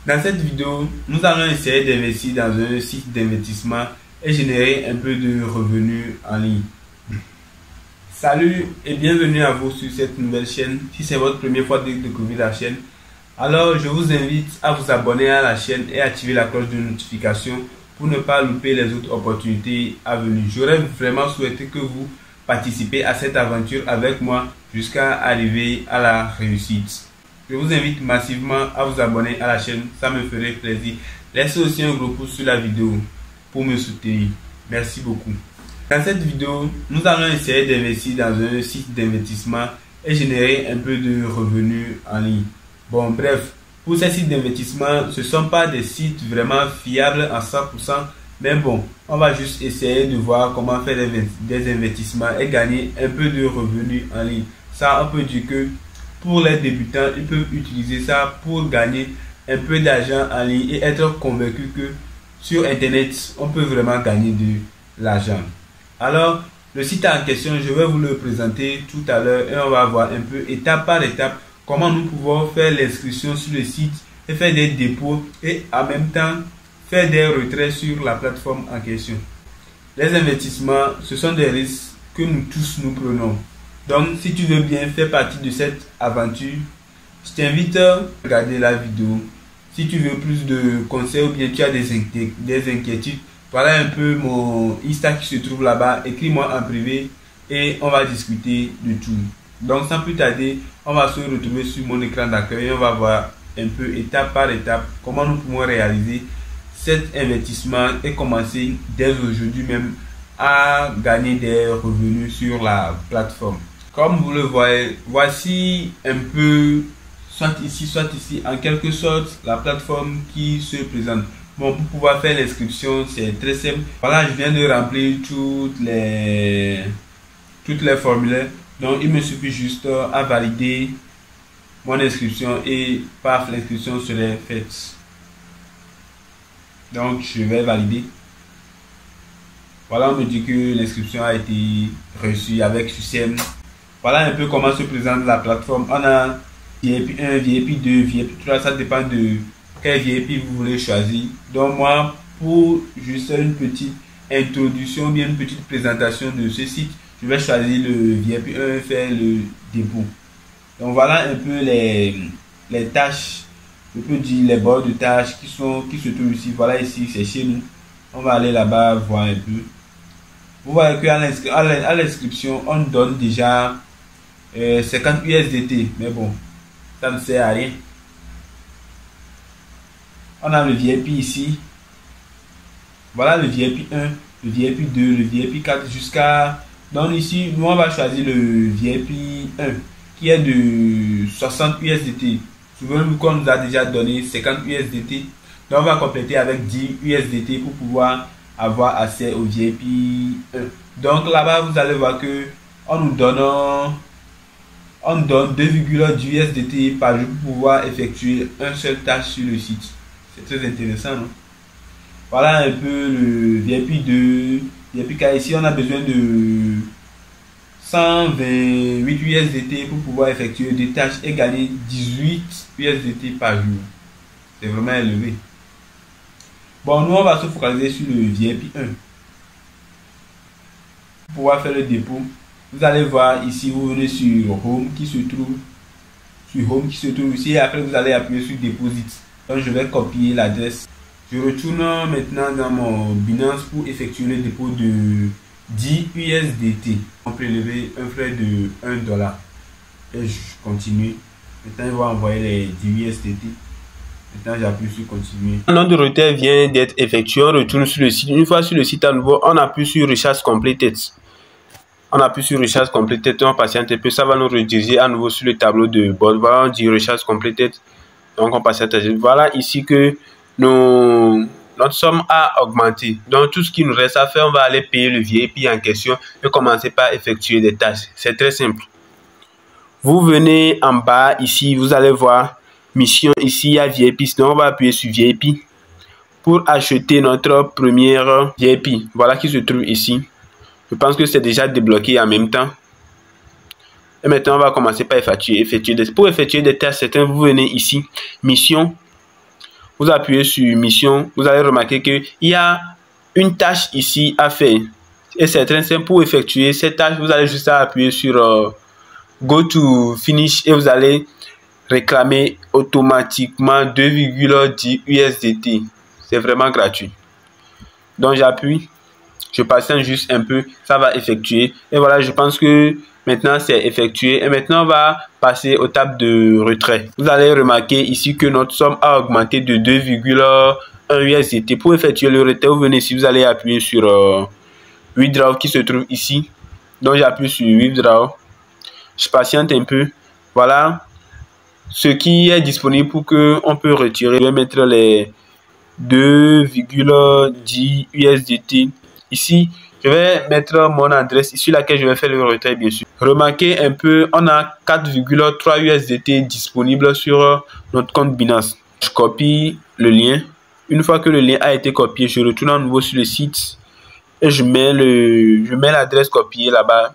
Dans cette vidéo, nous allons essayer d'investir dans un site d'investissement et générer un peu de revenus en ligne. Salut et bienvenue à vous sur cette nouvelle chaîne. Si c'est votre première fois de découvrir la chaîne, alors je vous invite à vous abonner à la chaîne et activer la cloche de notification pour ne pas louper les autres opportunités à venir. J'aurais vraiment souhaité que vous participez à cette aventure avec moi jusqu'à arriver à la réussite. Je vous invite massivement à vous abonner à la chaîne, ça me ferait plaisir. Laissez aussi un gros pouce sur la vidéo pour me soutenir. Merci beaucoup. Dans cette vidéo, nous allons essayer d'investir dans un site d'investissement et générer un peu de revenus en ligne. Bon, bref, pour ces sites d'investissement, ce ne sont pas des sites vraiment fiables à 100%, mais bon, on va juste essayer de voir comment faire des investissements et gagner un peu de revenus en ligne. Ça, on peut dire que pour les débutants, ils peuvent utiliser ça pour gagner un peu d'argent en ligne et être convaincus que sur Internet, on peut vraiment gagner de l'argent. Alors, le site en question, je vais vous le présenter tout à l'heure et on va voir un peu étape par étape comment nous pouvons faire l'inscription sur le site et faire des dépôts et en même temps faire des retraits sur la plateforme en question. Les investissements, ce sont des risques que nous tous nous prenons. Donc, si tu veux bien faire partie de cette aventure, je t'invite à regarder la vidéo. Si tu veux plus de conseils ou bien tu as des inquiétudes, voilà un peu mon Insta qui se trouve là-bas. Écris-moi en privé et on va discuter de tout. Donc, sans plus tarder, on va se retrouver sur mon écran d'accueil et on va voir un peu étape par étape comment nous pouvons réaliser cet investissement et commencer dès aujourd'hui même à gagner des revenus sur la plateforme. Comme vous le voyez, voici un peu, soit ici, en quelque sorte, la plateforme qui se présente. Bon, pour pouvoir faire l'inscription, c'est très simple. Voilà, je viens de remplir toutes les formulaires. Donc, il me suffit juste à valider mon inscription et paf, l'inscription serait faite. Donc, je vais valider. Voilà, on me dit que l'inscription a été reçue avec succès. Voilà un peu comment se présente la plateforme. On a VIP 1, VIP 2, VIP 3, ça dépend de quel VIP vous voulez choisir. Donc moi, pour juste une petite introduction, bien une petite présentation de ce site, je vais choisir le VIP 1 et faire le dépôt. Donc voilà un peu les tâches, je peux dire les bords de tâches qui se trouvent ici. Voilà ici, c'est chez nous. On va aller là-bas voir un peu. Vous voyez qu'à l'inscription, on donne déjà 50 USDT, mais bon, ça ne sert à rien. On a le VIP ici. Voilà le VIP 1, le VIP 2, le VIP 4 jusqu'à... Donc ici, nous on va choisir le VIP 1 qui est de 60 USDT. Souvenez-vous qu'on nous a déjà donné 50 USDT. Donc on va compléter avec 10 USDT pour pouvoir avoir accès au VIP 1. Donc là-bas, vous allez voir que on nous donne 2,10 USDT par jour pour pouvoir effectuer un seul tâche sur le site. C'est très intéressant, non? Voilà un peu le VIP 2, VIP 4. Ici, on a besoin de 128 USDT pour pouvoir effectuer des tâches et gagner 18 USDT par jour. C'est vraiment élevé. Bon, nous, on va se focaliser sur le VIP 1. Pour pouvoir faire le dépôt, vous allez voir ici, vous venez sur Home qui se trouve ici et après vous allez appuyer sur Deposit. Donc je vais copier l'adresse. Je retourne maintenant dans mon Binance pour effectuer le dépôt de 10 USDT. On peut prélever un frais de $1 et je continue. Maintenant il va envoyer les 10 USDT. Maintenant j'appuie sur continuer. Le nom de retrait vient d'être effectué. On retourne sur le site. Une fois sur le site à nouveau, on appuie sur Recharge Completed. On appuie sur Recharge Completed, on patiente un peu, ça va nous rediriger à nouveau sur le tableau de bord. Voilà, on dit Recharge Completed. Donc on patiente. Voilà ici que notre somme a augmenté. Donc tout ce qui nous reste à faire, on va aller payer le VIP en question et commencer par effectuer des tâches. C'est très simple. Vous venez en bas ici, vous allez voir mission ici, il y a VIP. Donc on va appuyer sur VIP pour acheter notre première VIP. Voilà qui se trouve ici. Je pense que c'est déjà débloqué en même temps. Et maintenant, on va commencer par effectuer des... Pour effectuer des tâches, vous venez ici, mission. vous appuyez sur mission, vous allez remarquer qu'il y a une tâche ici à faire. Et c'est très simple. Pour effectuer cette tâche, vous allez juste appuyer sur Go to Finish et vous allez réclamer automatiquement 2,10 USDT. C'est vraiment gratuit. Donc j'appuie, je patiente juste un peu, ça va effectuer. Et voilà, je pense que maintenant c'est effectué. Et maintenant on va passer aux tables de retrait. Vous allez remarquer ici que notre somme a augmenté de 2,1 USDT. Pour effectuer le retrait, vous venez ici, vous allez appuyer sur Withdraw qui se trouve ici. Donc j'appuie sur Withdraw. Je patiente un peu. Voilà ce qui est disponible pour que on peut retirer. Je vais mettre les 2,10 USDT. Ici, je vais mettre mon adresse sur laquelle je vais faire le retrait, bien sûr. Remarquez un peu, on a 4,3 USDT disponibles sur notre compte Binance. Je copie le lien. Une fois que le lien a été copié, je retourne à nouveau sur le site et je mets l'adresse copiée là-bas.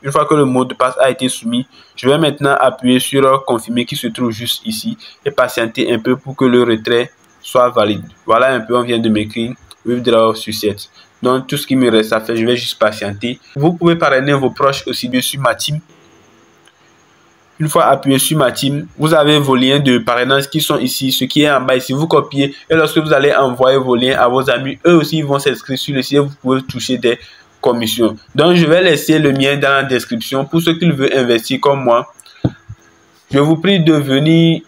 Une fois que le mot de passe a été soumis, je vais maintenant appuyer sur confirmer qui se trouve juste ici et patienter un peu pour que le retrait soit valide. Voilà un peu, on vient de m'écrire Withdraw Success. Donc tout ce qui me reste à faire, je vais juste patienter. Vous pouvez parrainer vos proches aussi dessus ma team. Une fois appuyé sur ma team, vous avez vos liens de parrainage qui sont ici, ce qui est en bas ici. Vous copiez et lorsque vous allez envoyer vos liens à vos amis, eux aussi vont s'inscrire sur le site et vous pouvez toucher des commissions. Donc je vais laisser le mien dans la description pour ceux qui veulent investir comme moi. Je vous prie de venir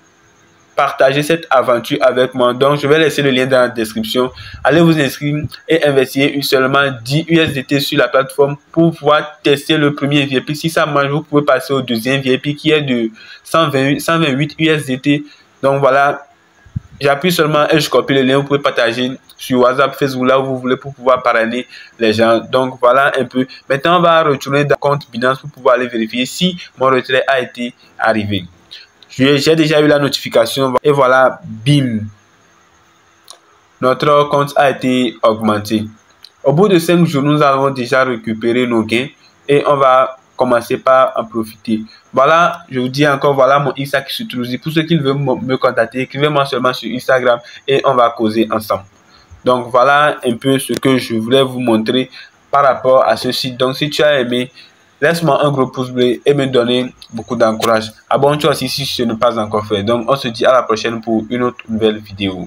partager cette aventure avec moi. Donc je vais laisser le lien dans la description. Allez vous inscrire et investir seulement 10 USDT sur la plateforme pour pouvoir tester le premier VIP. Si ça marche, vous pouvez passer au deuxième VIP qui est de 128 USDT. Donc voilà, j'appuie seulement et je copie le lien. Vous pouvez partager sur WhatsApp, Facebook, là où vous voulez pour pouvoir parrainer les gens. Donc voilà un peu. Maintenant, on va retourner dans le compte Binance pour pouvoir aller vérifier si mon retrait a été arrivé. J'ai déjà eu la notification et voilà, bim, notre compte a été augmenté. Au bout de 5 jours, nous avons déjà récupéré nos gains et on va commencer par en profiter. Voilà, je vous dis encore, voilà mon Insta qui se trouve ici. Pour ceux qui veulent me contacter, écrivez-moi seulement sur Instagram et on va causer ensemble. Donc voilà un peu ce que je voulais vous montrer par rapport à ce site. Donc si tu as aimé, laisse-moi un gros pouce bleu et me donner beaucoup d'encouragement. Abonne-toi aussi si ce n'est pas encore fait. Donc on se dit à la prochaine pour une autre nouvelle vidéo.